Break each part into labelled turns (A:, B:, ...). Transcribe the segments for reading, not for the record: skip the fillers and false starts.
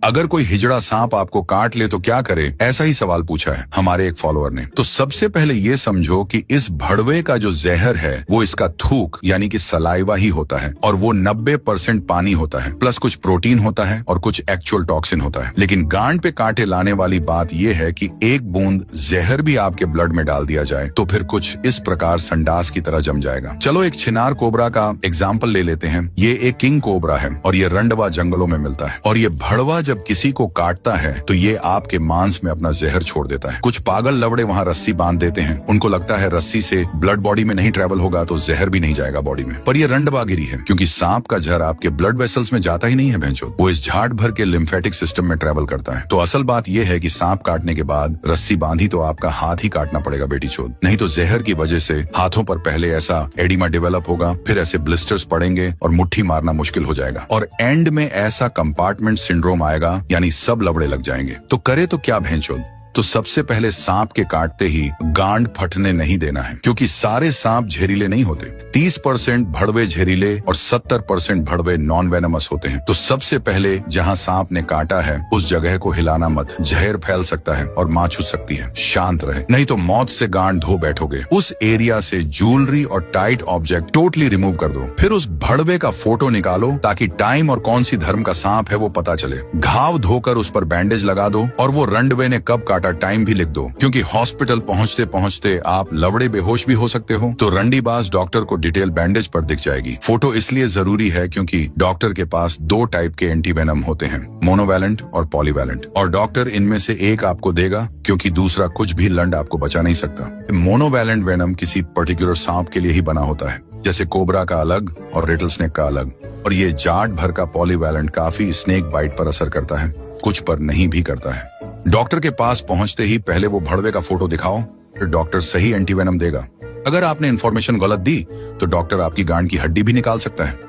A: अगर कोई हिजड़ा सांप आपको काट ले तो क्या करे, ऐसा ही सवाल पूछा है हमारे एक फॉलोअर ने। तो सबसे पहले ये समझो कि इस भड़वे का जो जहर है वो इसका थूक यानी कि सलाइवा ही होता है, और वो 90% पानी होता है, प्लस कुछ प्रोटीन होता है और कुछ एक्चुअल टॉक्सिन होता है। लेकिन गांड पे कांटे लाने वाली बात ये है कि एक बूंद जहर भी आपके ब्लड में डाल दिया जाए तो फिर कुछ इस प्रकार संडास की तरह जम जाएगा। चलो एक छिनार कोबरा का एग्जाम्पल ले लेते हैं। ये एक किंग कोबरा है और ये रंडवा जंगलों में मिलता है, और ये भड़वा जब किसी को काटता है तो ये आपके मांस में अपना जहर छोड़ देता है। कुछ पागल लवड़े वहाँ रस्सी बांध देते हैं, उनको लगता है रस्सी से ब्लड बॉडी में नहीं ट्रेवल होगा तो जहर भी नहीं जाएगा बॉडी में, पर ये रंडवागिरी है, क्योंकि सांप का जहर आपके ब्लड वेसल्स में जाता ही नहीं है भैंचोद, वो इस झाड़ भर के लिम्फेटिक सिस्टम में ट्रेवल करता है। तो असल बात यह है कि सांप काटने के बाद रस्सी बांधी तो आपका हाथ ही काटना पड़ेगा बेटी चोद, नहीं तो जहर की वजह से हाथों पर पहले ऐसा एडिमा डेवलप होगा, फिर ऐसे ब्लिस्टर्स पड़ेंगे और मुट्ठी मारना मुश्किल हो जाएगा, और एंड में ऐसा कंपार्टमेंट सिंड्रोम आएगा, यानी सब लवड़े लग जाएंगे। तो करे तो क्या भैंचोद? तो सबसे पहले सांप के काटते ही गांड फटने नहीं देना है, क्योंकि सारे सांप जहरीले नहीं होते। 30% भड़वे जहरीले और 70% भड़वे नॉन वेनमस होते हैं। तो सबसे पहले जहां सांप ने काटा है उस जगह को हिलाना मत, जहर फैल सकता है और मां छूट सकती है। शांत रहे, नहीं तो मौत से गांड धो बैठोगे। उस एरिया से ज्वेलरी और टाइट ऑब्जेक्ट टोटली रिमूव कर दो। फिर उस भड़वे का फोटो निकालो ताकि टाइम और कौन सी धर्म का सांप है वो पता चले। घाव धोकर उस पर बैंडेज लगा दो और वो रंडवे ने कब काटा टाइम भी लिख दो, क्योंकि हॉस्पिटल पहुंचते पहुंचते आप लवड़े बेहोश भी हो सकते हो। तो रंडीबाज डॉक्टर को डिटेल बैंडेज पर दिख जाएगी। फोटो इसलिए जरूरी है क्योंकि डॉक्टर के पास 2 टाइप के एंटीवेनम होते हैं, मोनोवैलेंट और पॉलीवैलेंट, और डॉक्टर इनमें से एक आपको देगा क्योंकि दूसरा कुछ भी लंड आपको बचा नहीं सकता। मोनोवैलेंट वेनम किसी पर्टिकुलर सांप के लिए ही बना होता है, जैसे कोबरा का अलग और रेटल स्नेक का अलग, और ये जाट भर का पॉलीवैलेंट काफी स्नेक बाइट पर असर करता है, कुछ पर नहीं भी करता है। डॉक्टर के पास पहुंचते ही पहले वो भड़वे का फोटो दिखाओ, फिर डॉक्टर सही एंटीवेनम देगा। अगर आपने इन्फॉर्मेशन गलत दी तो डॉक्टर आपकी गांड की हड्डी भी निकाल सकता है।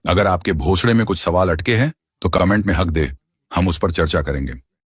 A: अगर आपके भोसड़े में कुछ सवाल अटके हैं तो कमेंट में हक दे, हम उस पर चर्चा करेंगे।